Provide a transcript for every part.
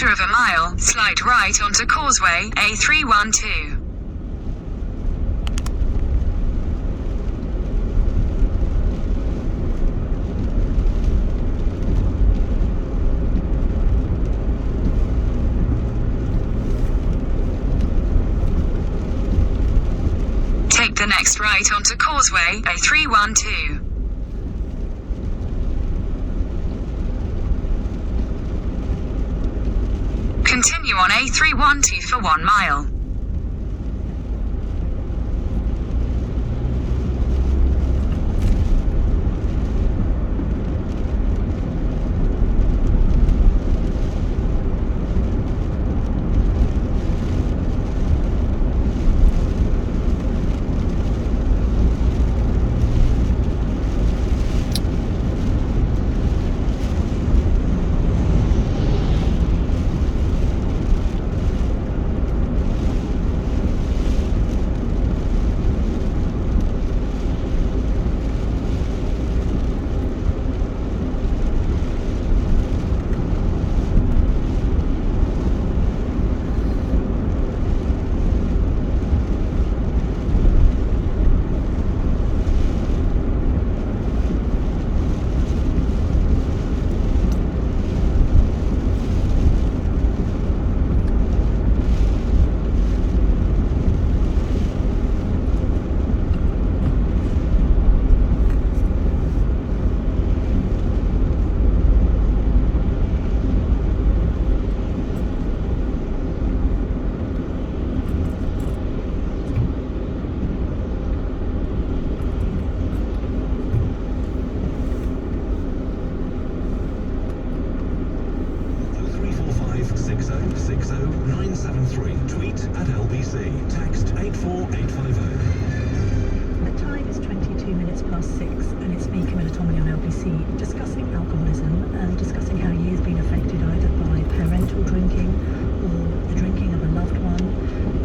quarter of a mile, slide right onto Causeway, A312. Take the next right onto Causeway, A312. Continue on A312 for 1 mile. Tweet at LBC. Text 84850. The time is 22 minutes past 6 and it's me, Camilla Tomley on LBC, discussing alcoholism and discussing how you've been affected either by parental drinking or the drinking of a loved one,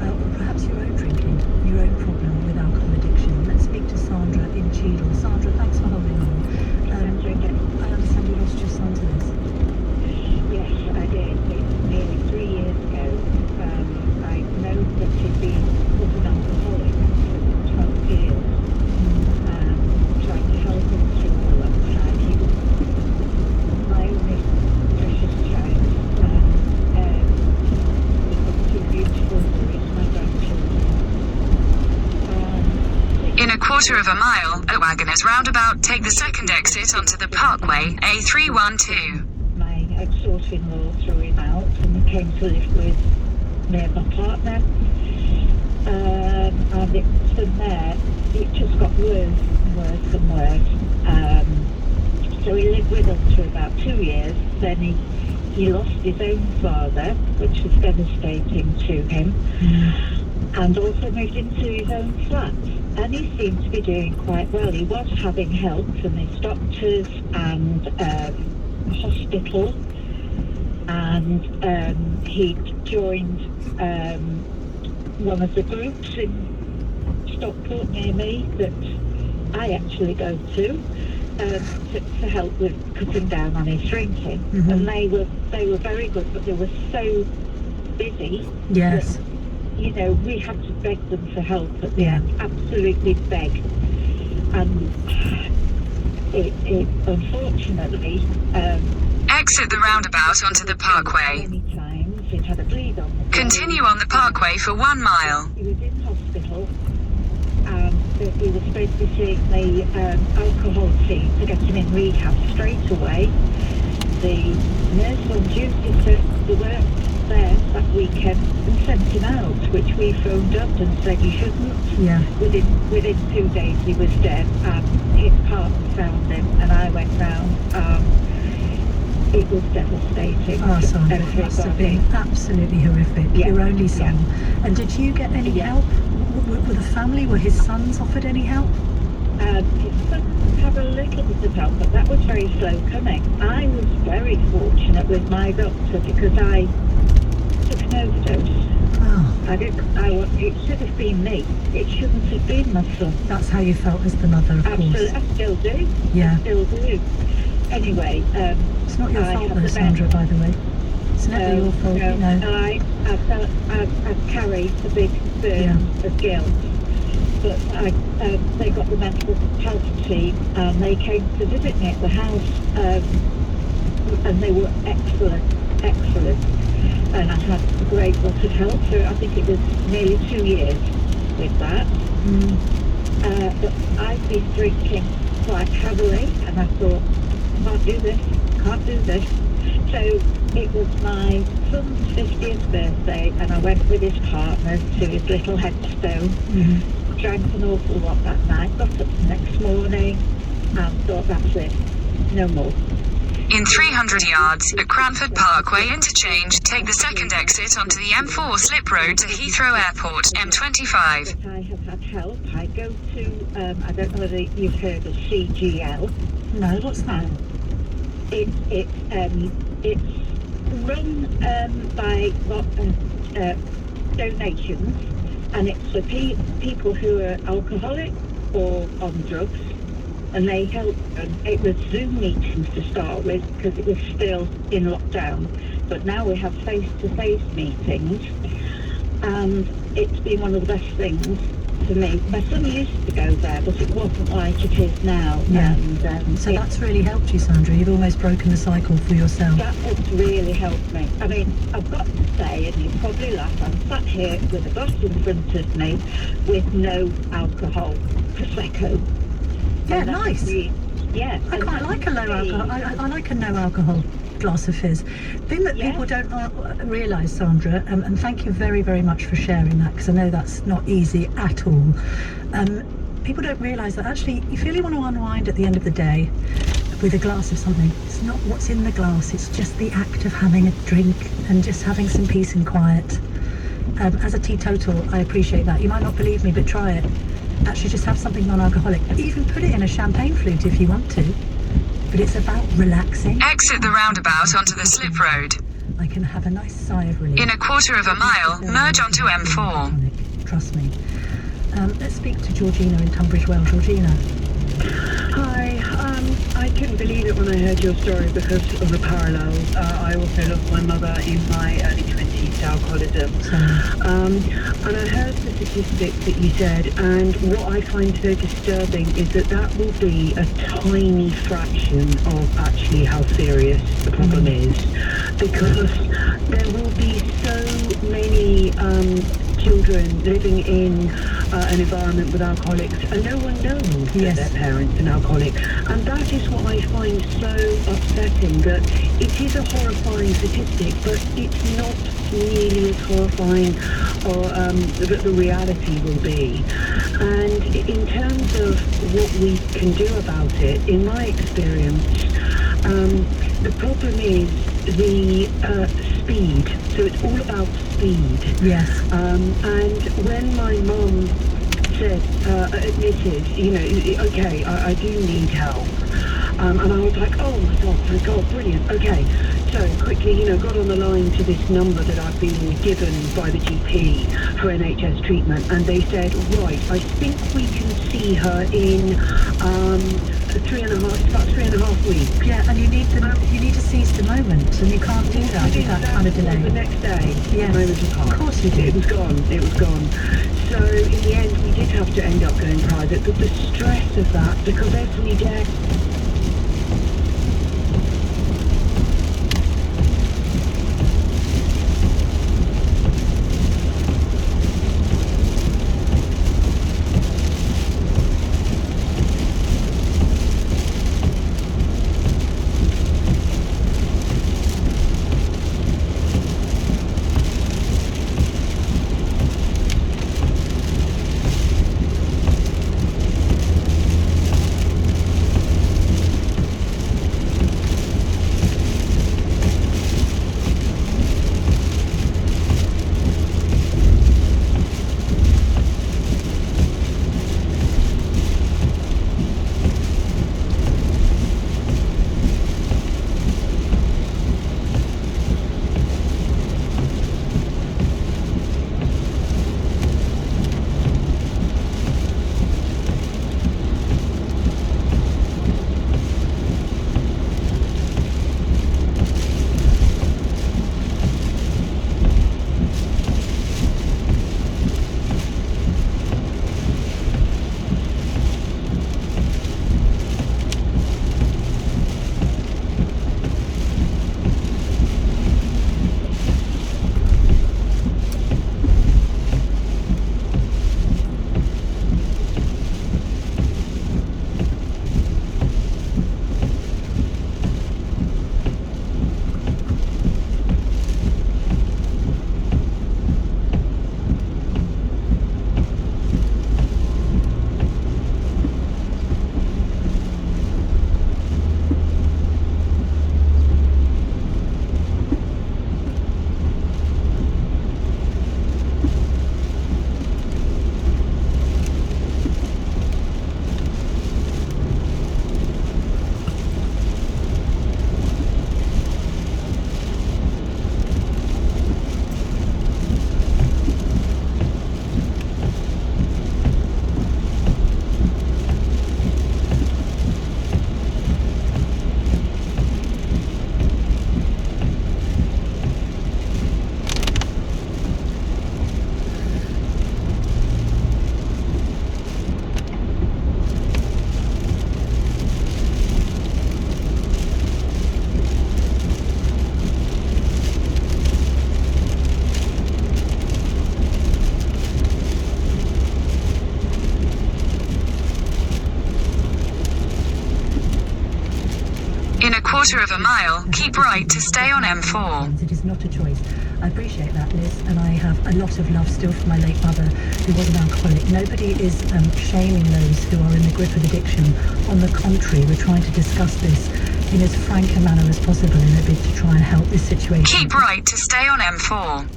or perhaps your own drinking, your own problem with alcohol addiction. Let's speak to Sandra in Cheadle. Sandra, thanks for holding on. I understand you lost your son to this. Yes, I did. It's nearly 3 years ago. I know that he'd been with an alcoholic for 12 years. Trying to help him through all that time. He was my only precious child. We've got 2 beautiful boys, my grandchildren. In a quarter of a mile, at Wagoners Roundabout, take the second exit onto the Parkway, A312. My ex-daughter-in-law threw him out and he came to live with me and my partner. And from there, it just got worse and worse and worse. So he lived with us for about 2 years. Then he lost his own father, which was devastating to him, and also moved into his own flat. And he seemed to be doing quite well. He was having help from his doctors and hospital, and he joined one of the groups in Stockport near me that I actually go to help with cutting down on his drinking. And they were very good, but they were so busy. Yes. That, you know, we had to beg them for help at the end, absolutely beg. And it unfortunately... Exit the roundabout onto the Parkway. Many times it had a bleed on the Continue on the Parkway for 1 mile. He was in hospital, and he was supposed to be seeing the alcohol team to get him in rehab straight away. The nurse on duty said they weren't there that weekend and sent him out, which we phoned up and said he shouldn't. Yeah. Within 2 days he was dead, and his partner found him, and I went round. It was devastating. Oh, Sandra, it must have been absolutely horrific. Yeah. Your only son. Yeah. And did you get any help? Were the family, were his sons offered any help? His sons had a little bit of help, but that was very slow coming. I was very fortunate with my doctor because I took an overdose. Oh. It should have been me. It shouldn't have been my son. That's how you felt as the mother, of Absolutely, course. I still do. Yeah. I still do. Anyway, it's not your fault though, Sandra, by the way. It's never your fault, you know. I carry a big burden of guilt. But they got the mental health team and they came to visit me at the house, and they were excellent. And I had a great lot of help, so I think it was nearly 2 years with that. But I've been drinking quite heavily, and I thought, can't do this. So it was my son's 50th birthday, and I went with his partner to his little headstone. Drank an awful lot that night, got up the next morning and thought, that's it, no more. In 300 yards, at Cranford Parkway interchange, take the second exit onto the M4 slip road to Heathrow Airport, M25. But I have had help. I go to, I don't know whether you've heard of CGL. No, what's that? It's run by donations, and it's for people who are alcoholic or on drugs, and they help them. It was Zoom meetings to start with because it was still in lockdown, but now we have face-to-face meetings, and it's been one of the best things for me. My son used to go there, but it wasn't like it is now. Yeah. And So that's really helped you, Sandra. You've almost broken the cycle for yourself. that has really helped me. I mean, I've got to say, and you probably laugh, I'm sat here with a glass in front of me with no alcohol, Prosecco. Yeah, And that nice. really- yeah. I quite like a low alcohol. I like a no alcohol glass of fizz. Thing that Yeah. people don't realise, Sandra, and thank you very, very much for sharing that, because I know that's not easy at all. People don't realise that actually, if you really want to unwind at the end of the day with a glass of something, it's not what's in the glass, it's just the act of having a drink and just having some peace and quiet. As a teetotal, I appreciate that. You might not believe me, but try it. Actually just have something non-alcoholic. Even put it in a champagne flute if you want to. But it's about relaxing. Exit the roundabout onto the slip road. I can have a nice sigh of relief. In a quarter of a mile, merge onto M4. Trust me. Let's speak to Georgina in Tunbridge Wells. Georgina. Hi, I couldn't believe it when I heard your story because of the parallels. I also lost my mother in my early 20s to alcoholism. And I heard the statistics that you said, and what I find so disturbing is that will be a tiny fraction of actually how serious the problem is, because there will be so many children living in an environment with alcoholics, and no one knows that their parents are alcoholics. And that is what I find so upsetting, that it is a horrifying statistic, but it's not nearly as horrifying or that the reality will be. And in terms of what we can do about it, in my experience, the problem is the speed. So it's all about speed. Yes. And when my mum said, admitted, you know, okay, I do need help. And I was like, oh my God, brilliant, okay. So quickly, you know, got on the line to this number that I've been given by the GP for NHS treatment, and they said, right, I think we can see her in about 3.5 weeks. Yeah, and you need to seize the moment, and you can't do that with that kind of delay. The next day, Yes. the moment apart. Of course you do. It was gone. So in the end, we did have to end up going private, but the stress of that, because every day quarter of a mile, keep right to stay on M4. It is not a choice. I appreciate that, Liz, and I have a lot of love still for my late mother, who was an alcoholic. Nobody is shaming those who are in the grip of addiction. On the contrary, we're trying to discuss this in as frank a manner as possible in a bid to try and help this situation. Keep right to stay on M4.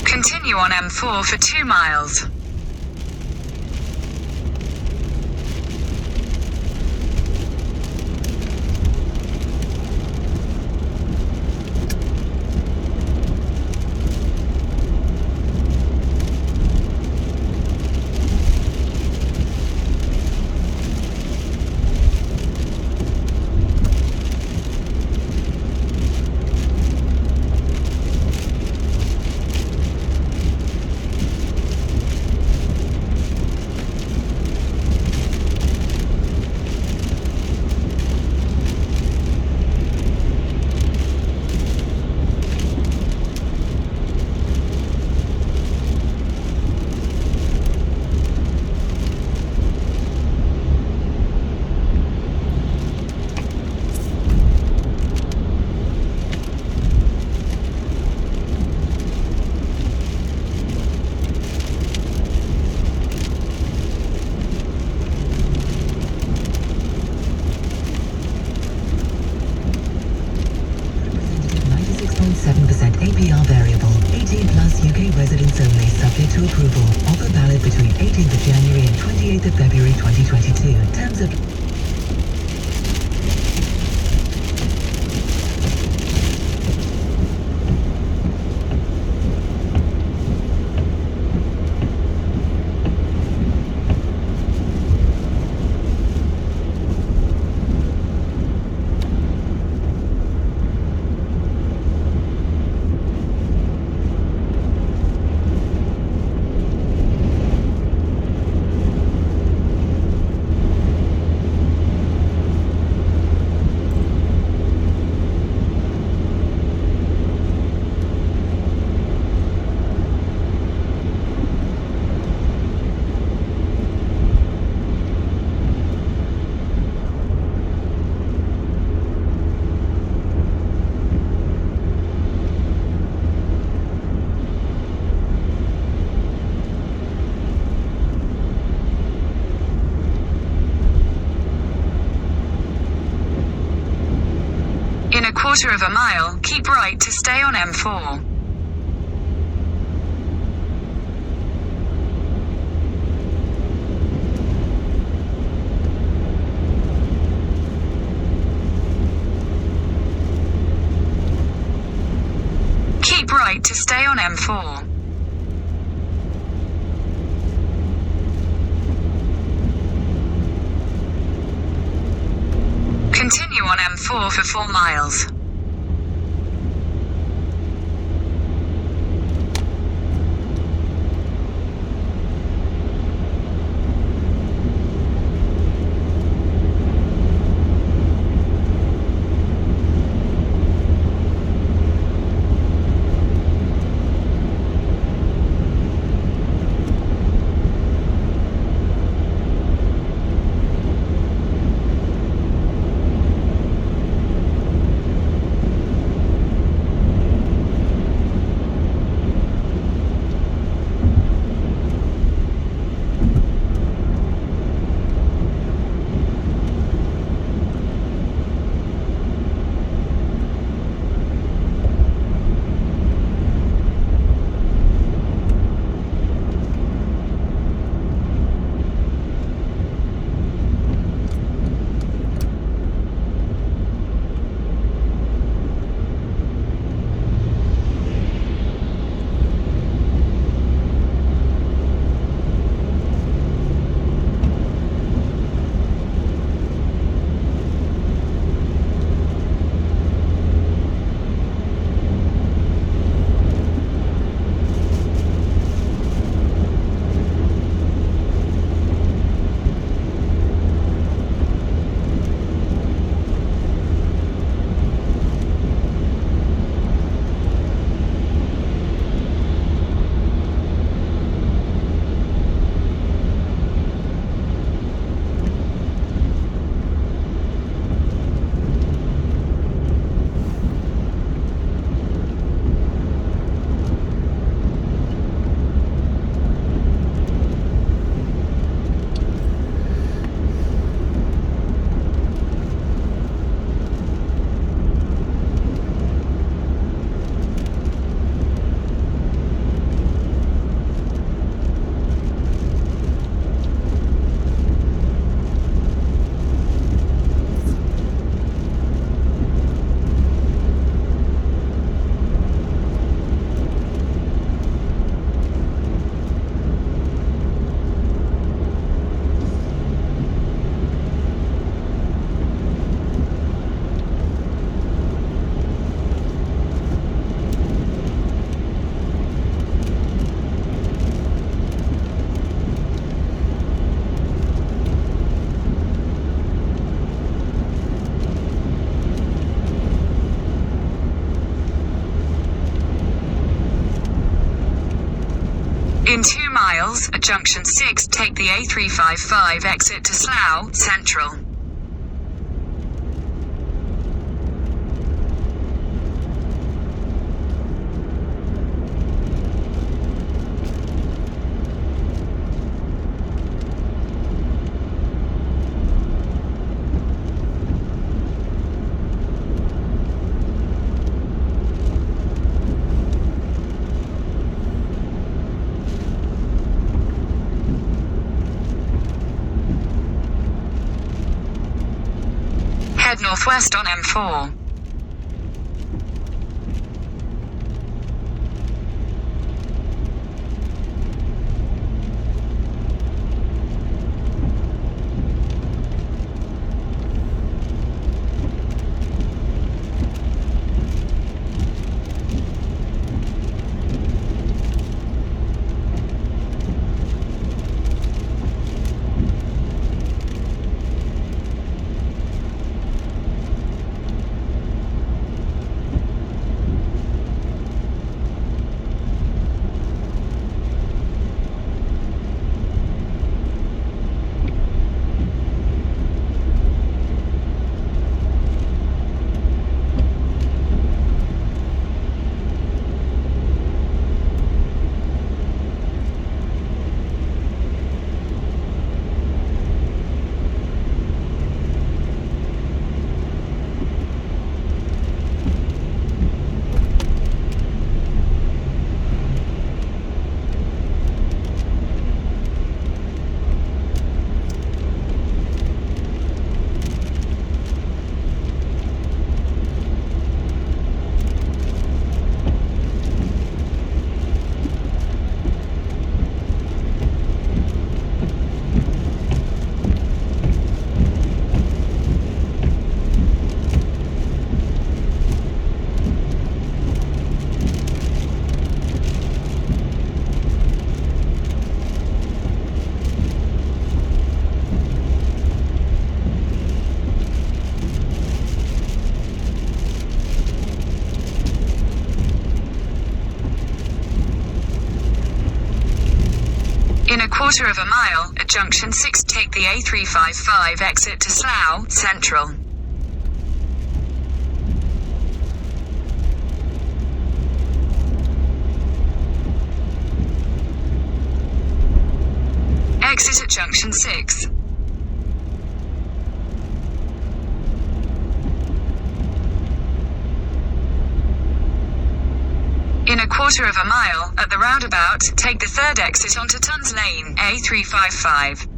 Continue on M4 for 2 miles. APR variable. 18 plus UK residents only, subject to approval. Offer valid between 18th of January and 28th of February 2022. Terms of... In a quarter of a mile, keep right to stay on M4. Keep right to stay on M4. Continue on M4 for 4 miles. In 2 miles, at junction 6, take the A355 exit to Slough Central. Head northwest on M4. In a quarter of a mile, at junction 6, take the A355 exit to Slough Central. Exit at junction 6. In a quarter of a mile, at the roundabout, take the 3rd exit onto Tons Lane, A355.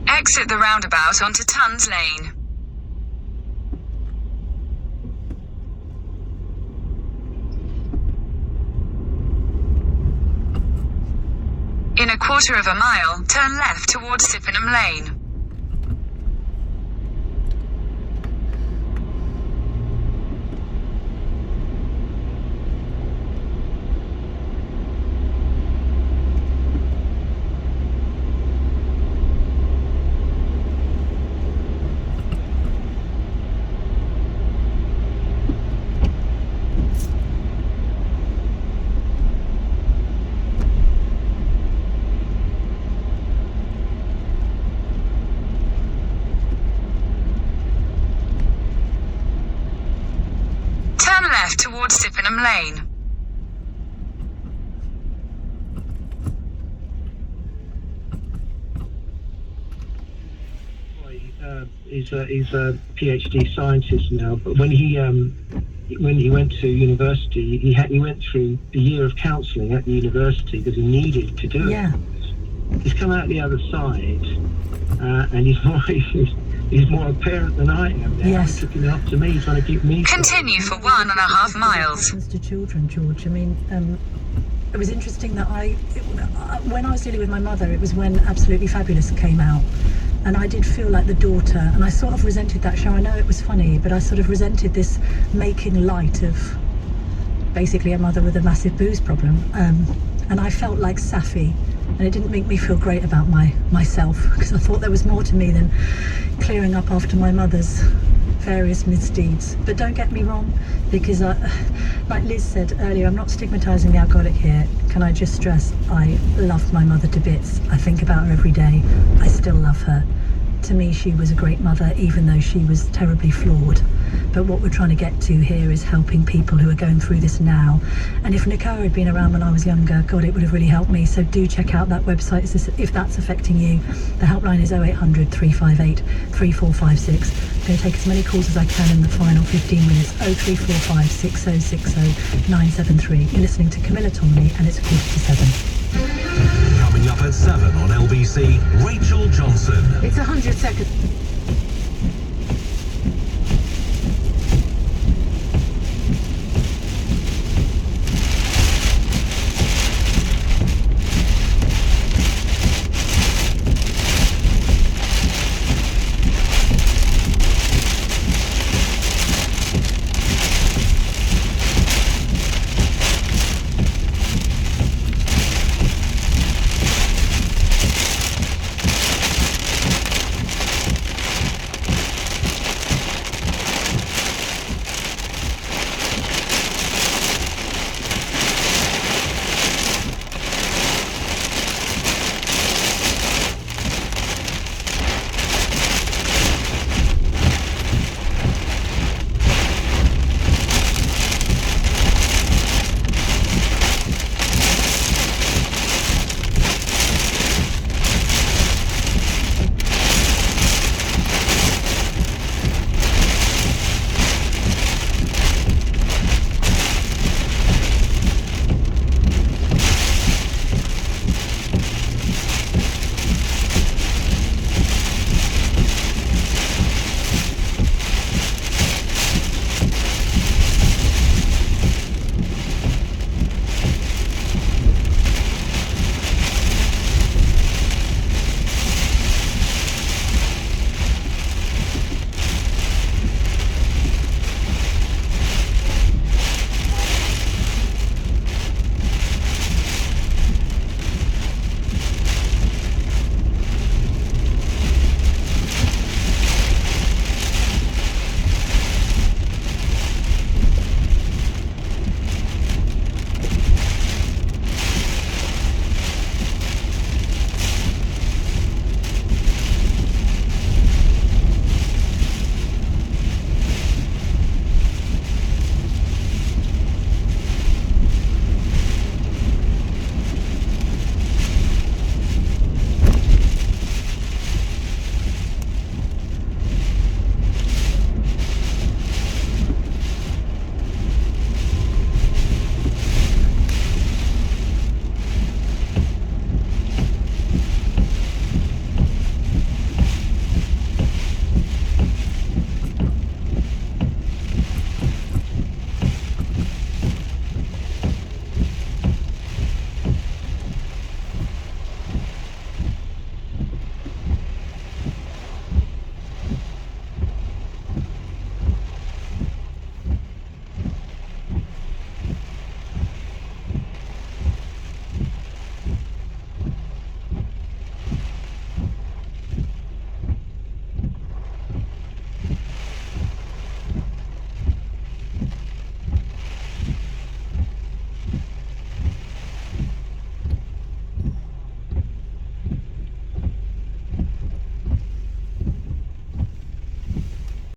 Exit the roundabout onto Tons Lane. In a quarter of a mile, turn left towards Sippenham Lane. Turn left towards Sippenham Lane. He's a PhD scientist now, but when he went to university, he went through a year of counselling at the university because he needed to do it. He's come out the other side, and he's more a parent than I am now. Yes. He's looking after me, trying to keep me. Continue for 1.5 miles. To children, George. I mean, it was interesting that when I was dealing with my mother, it was when Absolutely Fabulous came out. And I did feel like the daughter, and I sort of resented that show. I know it was funny, but I sort of resented this making light of basically a mother with a massive booze problem. And I felt like Safi, and it didn't make me feel great about myself, because I thought there was more to me than clearing up after my mother's various misdeeds. But don't get me wrong, because like Liz said earlier, I'm not stigmatising the alcoholic here. Can I just stress, I love my mother to bits. I think about her every day. I still love her. To me, she was a great mother, even though she was terribly flawed. But what we're trying to get to here is helping people who are going through this now. And if Nicole had been around when I was younger, God, it would have really helped me. So do check out that website if that's affecting you. The helpline is 0800 358 3456. I'm going to take as many calls as I can in the final 15 minutes. 0345 6060 973. You're listening to Camilla Tomley, and it's 7:15. Coming up at 7 on LBC, Rachel Johnson. It's 100 seconds.